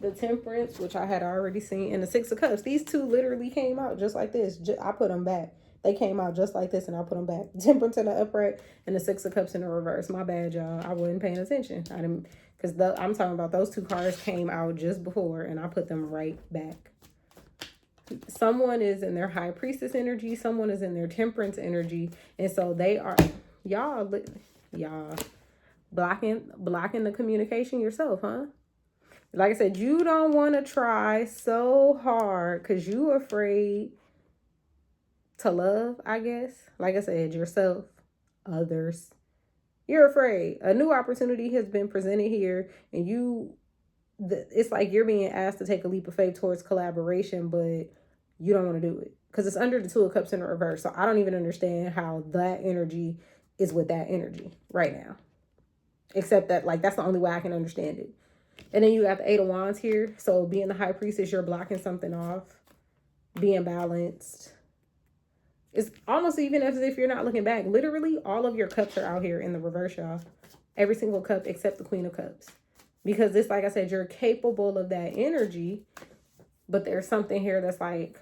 The Temperance, which I had already seen, and the Six of Cups. These two literally came out just like this. I put them back. They came out just like this, and I put them back. Temperance in the upright and the Six of Cups in the reverse. My bad, y'all. I wasn't paying attention. I didn't, because I'm talking about those two cards came out just before, and I put them right back. Someone is in their High Priestess energy. Someone is in their Temperance energy, and so they are, y'all blocking the communication yourself, huh? Like I said, you don't want to try so hard because you're afraid to love, I guess. Like I said, yourself, others. You're afraid. A new opportunity has been presented here, and it's like you're being asked to take a leap of faith towards collaboration, but you don't want to do it because it's under the Two of Cups in the reverse. So I don't even understand how that energy is with that energy right now. Except that, like, that's the only way I can understand it. And then you have the Eight of Wands here. So being the High Priestess, you're blocking something off. Being balanced. It's almost even as if you're not looking back. Literally, all of your cups are out here in the reverse, y'all. Every single cup except the Queen of Cups. Because it's, like I said, you're capable of that energy. But there's something here that's like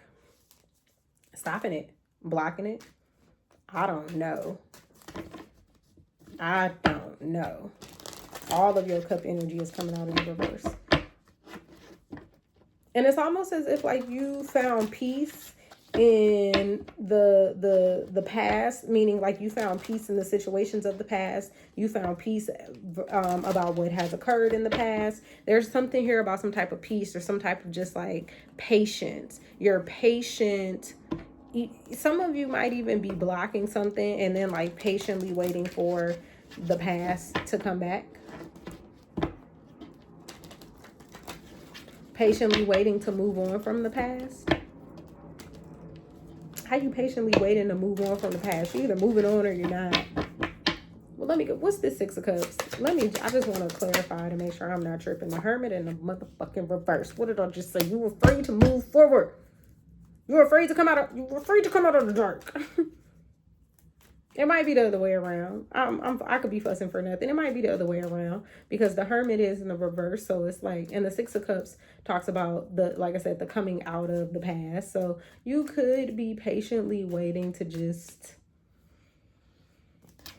stopping it. Blocking it. I don't know. I don't know. All of your cup energy is coming out in the reverse. And it's almost as if like you found peace in the past, meaning like you found peace in the situations of the past. You found peace about what has occurred in the past. There's something here about some type of peace or some type of just like patience. You're patient. Some of you might even be blocking something and then like patiently waiting for the past to come back. Patiently waiting to move on from the past. How you patiently waiting to move on from the past? You're either moving on or you're not. Well, let me go. What's this Six of Cups? I just want to clarify to make sure I'm not tripping. The Hermit and the motherfucking reverse. What did I just say? You were afraid to move forward. You were afraid to come out of the dark. It might be the other way around. I could be fussing for nothing. It might be the other way around because the Hermit is in the reverse. So it's like, and the Six of Cups talks about like I said, the coming out of the past. So you could be patiently waiting to just,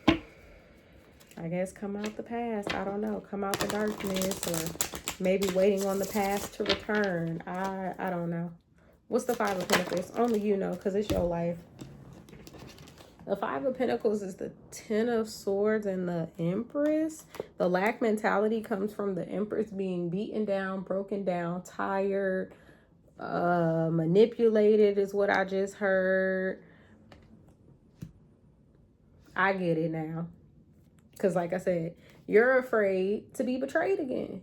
I guess, come out the past. I don't know. Come out the darkness, or maybe waiting on the past to return. I don't know. What's the Five of Pentacles? Only you know, because it's your life. The Five of Pentacles is the Ten of Swords and the Empress. The lack mentality comes from the Empress being beaten down, broken down, tired, manipulated is what I just heard. I get it now. Because like I said, you're afraid to be betrayed again.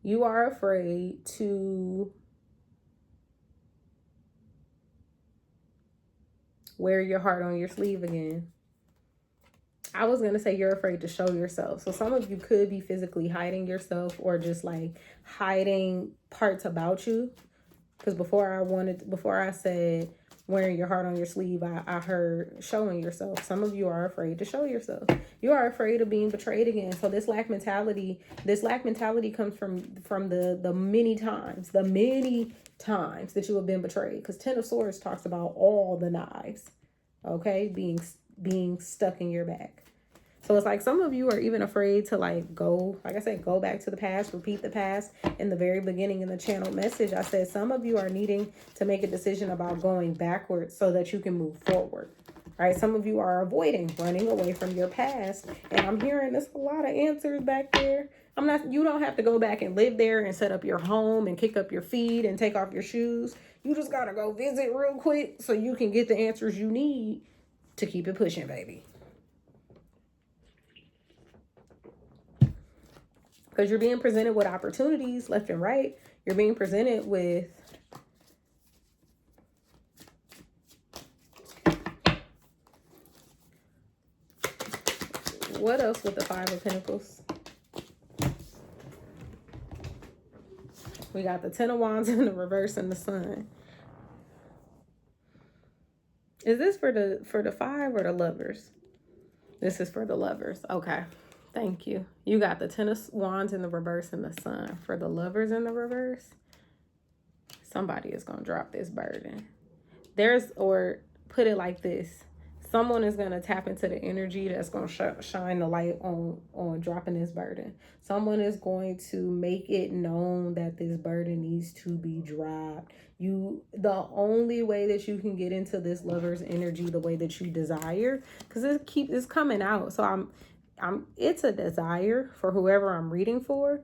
You are afraid to wear your heart on your sleeve again. I was going to say you're afraid to show yourself. So some of you could be physically hiding yourself or just like hiding parts about you. Because before I said wearing your heart on your sleeve, I heard showing yourself. Some of you are afraid to show yourself. You are afraid of being betrayed again. So this lack mentality comes from the many times that you have been betrayed. Because Ten of Swords talks about all the knives, okay, being stuck in your back. So it's like some of you are even afraid to go back to the past, repeat the past. In the very beginning in the channel message, I said some of you are needing to make a decision about going backwards so that you can move forward. All right, some of you are running away from your past. And I'm hearing there's a lot of answers back there. You don't have to go back and live there and set up your home and kick up your feet and take off your shoes. You just got to go visit real quick so you can get the answers you need to keep it pushing, baby. Because you're being presented with opportunities left and right. You're being presented with what else with the Five of Pentacles? We got the Ten of Wands in the reverse and the Sun. Is this for the Five or the Lovers? This is for the Lovers. Okay. Thank you. You got the Ten of Wands in the reverse and the Sun. For the Lovers in the reverse, somebody is going to drop this burden. put it like this. Someone is going to tap into the energy that's going to shine the light on dropping this burden. Someone is going to make it known that this burden needs to be dropped. The only way that you can get into this lover's energy the way that you desire, because it's coming out. So it's a desire for whoever I'm reading for.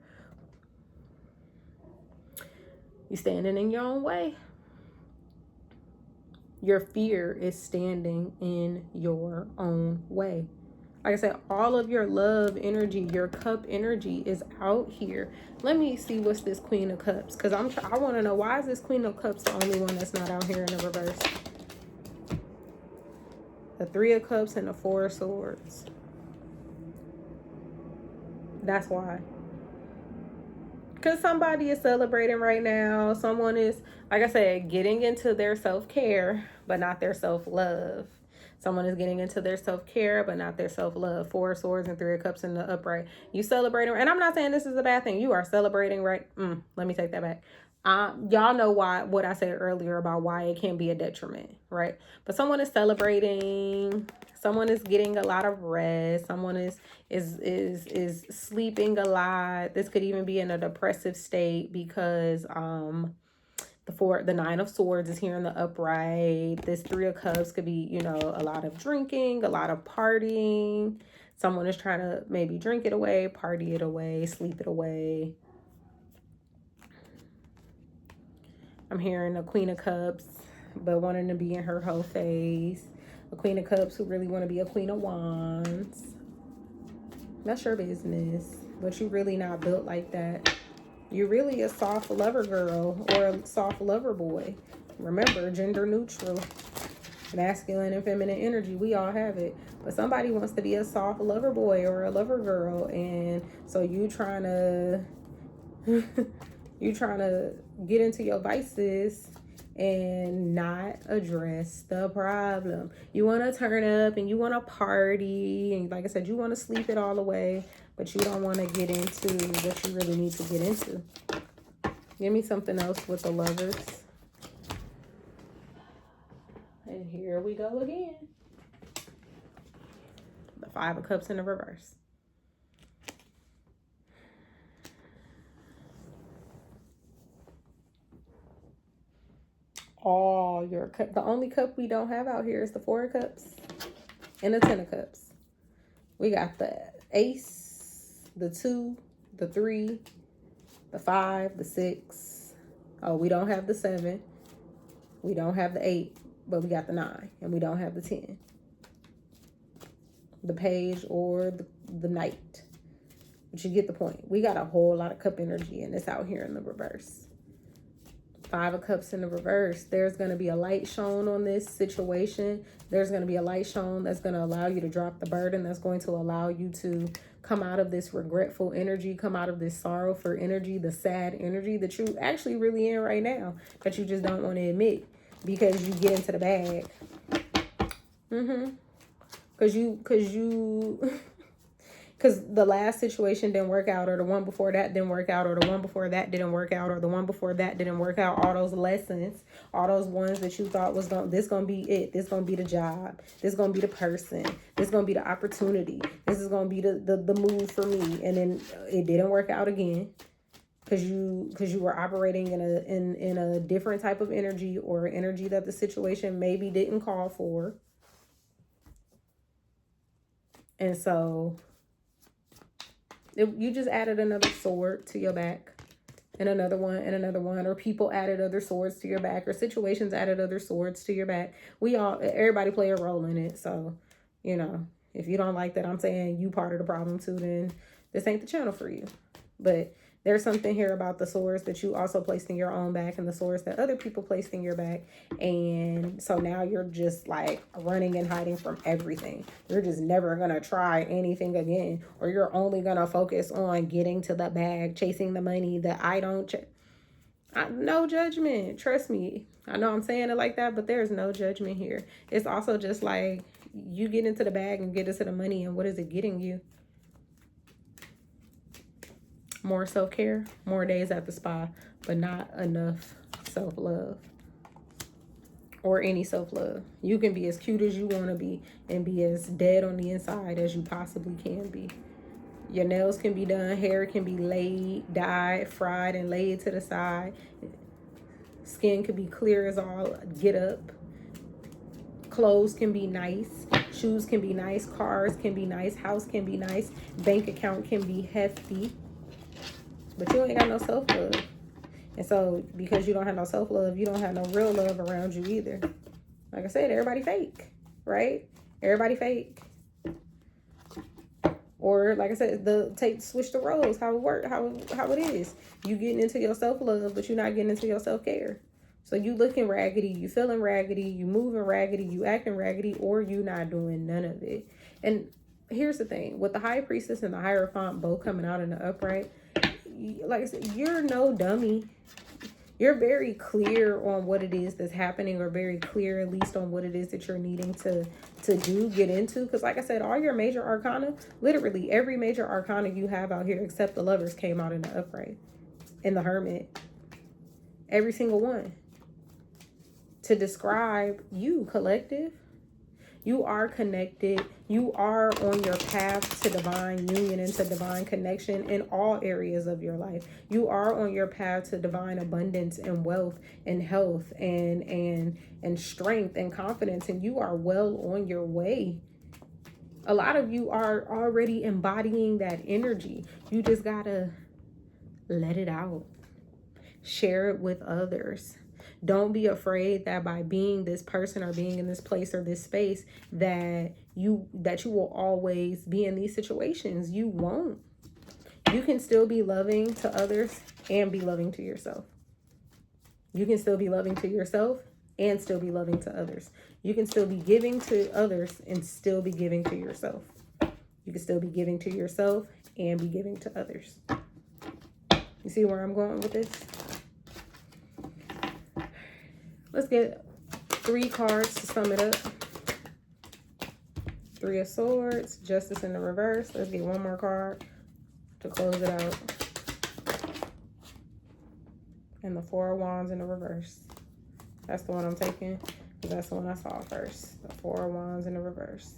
You're standing in your own way. Your fear is standing in your own way. Like I said, all of your love energy, your cup energy is out here. Let me see what's this Queen of Cups. Because I want to know, why is this Queen of Cups the only one that's not out here in the reverse? The Three of Cups and the Four of Swords. That's why. Because somebody is celebrating right now. Someone is, like I said, getting into their self-care, but not their self-love. Someone is getting into their self-care, but not their self-love. Four of Swords and Three of Cups in the upright. You celebrating, and I'm not saying this is a bad thing. You are celebrating, right? Let me take that back. Y'all know what I said earlier about why it can be a detriment, right? But someone is celebrating. Someone is getting a lot of rest. Someone is sleeping a lot. This could even be in a depressive state because the Nine of Swords is here in the upright. This Three of Cups could be, a lot of drinking, a lot of partying. Someone is trying to maybe drink it away, party it away, sleep it away. I'm hearing a Queen of Cups, but wanting to be in her whole phase. A Queen of Cups who really want to be a Queen of Wands. That's your business, but you really not built like that. You're really a soft lover girl or a soft lover boy. Remember, gender neutral. Masculine and feminine energy, we all have it. But somebody wants to be a soft lover boy or a lover girl. And so you trying to get into your vices and not address the problem. You want to turn up and you want to party. And like I said, you want to sleep it all away. But you don't want to get into what you really need to get into. Give me something else with the Lovers. And here we go again. The Five of Cups in the reverse. All your cup. The only cup we don't have out here is the Four of Cups and the Ten of Cups. We got the Ace, the 2, the 3, the 5, the 6. Oh, we don't have the 7. We don't have the 8, but we got the 9, and we don't have the 10. The Page or the Knight. But you get the point. We got a whole lot of cup energy, and it's out here in the reverse. Five of Cups in the reverse. There's going to be a light shown on this situation. There's going to be a light shown that's going to allow you to drop the burden. That's going to allow you to come out of this regretful energy, come out of this sorrowful energy, the sad energy that you actually really in right now, that you just don't want to admit because you get into the bag. Because the last situation didn't work out, or the one before that didn't work out, or the one before that didn't work out, or the one before that didn't work out. All those lessons, all those ones that you thought was this gonna be it. This gonna be the job. This gonna be the person. This gonna be the opportunity. This is gonna be the move for me. And then it didn't work out again because you were operating in a different type of energy, or energy that the situation maybe didn't call for. And so you just added another sword to your back, and another one, and another one, or people added other swords to your back, or situations added other swords to your back. Everybody play a role in it. So, if you don't like that I'm saying you part of the problem too, then this ain't the channel for you. But there's something here about the swords that you also placed in your own back, and the swords that other people placed in your back. And so now you're just like running and hiding from everything. You're just never going to try anything again, or you're only going to focus on getting to the bag, chasing the money that no judgment. Trust me. I know I'm saying it like that, but there's no judgment here. It's also just like you get into the bag and get into the money, and what is it getting you? More self-care, more days at the spa, but not enough self-love. or any self-love. You can be as cute as you want to be and be as dead on the inside as you possibly can be. Your nails can be done, hair can be laid, dyed, fried, and laid to the side. Skin can be clear as all get up. Clothes can be nice. Shoes can be nice. Cars can be nice. House can be nice. Bank account can be hefty. But you ain't got no self-love. And so because you don't have no self-love, you don't have no real love around you either. Like I said, everybody fake, right? Everybody fake. Or like I said, switch the roles, how it works, how it is. You getting into your self-love, but you're not getting into your self-care. So you looking raggedy, you feeling raggedy, you moving raggedy, you acting raggedy, or you not doing none of it. And here's the thing, with the High Priestess and the Hierophant both coming out in the upright, like I said, you're no dummy. You're very clear on what it is that's happening, or very clear at least on what it is that you're needing to get into. Because like I said, all your major arcana, literally every major arcana you have out here except the Lovers came out in the upright, and the Hermit. Every single one. To describe you, collective. You are connected. You are on your path to divine union and to divine connection in all areas of your life. You are on your path to divine abundance and wealth and health and strength and confidence. And you are well on your way. A lot of you are already embodying that energy. You just gotta let it out. Share it with others. Don't be afraid that by being this person or being in this place or this space that you will always be in these situations. You won't. You can still be loving to others and be loving to yourself. You can still be loving to yourself and still be loving to others. You can still be giving to others and still be giving to yourself. You can still be giving to yourself and be giving to others. You see where I'm going with this? Let's get 3 cards to sum it up. 3 of Swords, Justice in the reverse. Let's get 1 more card to close it out. And the 4 of Wands in the reverse. That's the one I'm taking, because that's the one I saw first. The 4 of Wands in the reverse.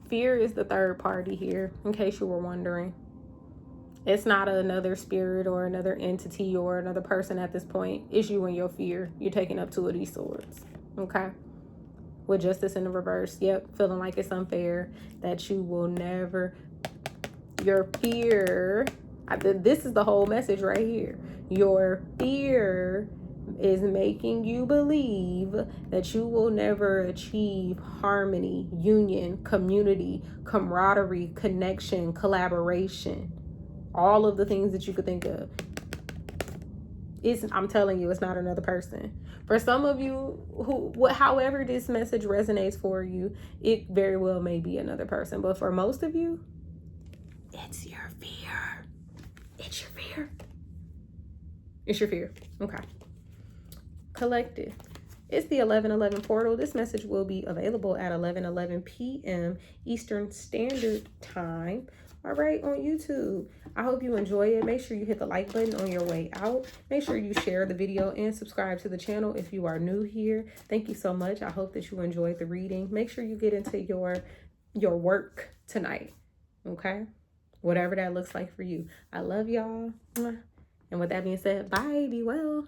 Fear is the third party here, in case you were wondering. It's not another spirit or another entity or another person at this point. It's you and your fear. You're taking up 2 of these swords, okay? With Justice in the reverse, yep, feeling like it's unfair, that you will never, your fear, this is the whole message right here. Your fear is making you believe that you will never achieve harmony, union, community, camaraderie, connection, collaboration, all of the things that you could think of. I'm telling you, it's not another person. For some of you, however this message resonates for you, it very well may be another person. But for most of you, it's your fear. It's your fear. It's your fear. Okay. Collective. It's the 11:11 portal. This message will be available at 11:11 p.m. Eastern Standard Time. All right, on YouTube. I hope you enjoy it. Make sure you hit the like button on your way out. Make sure you share the video and subscribe to the channel if you are new here. Thank you so much. I hope that you enjoyed the reading. Make sure you get into your work tonight. Okay? Whatever that looks like for you. I love y'all. And with that being said, bye. Be well.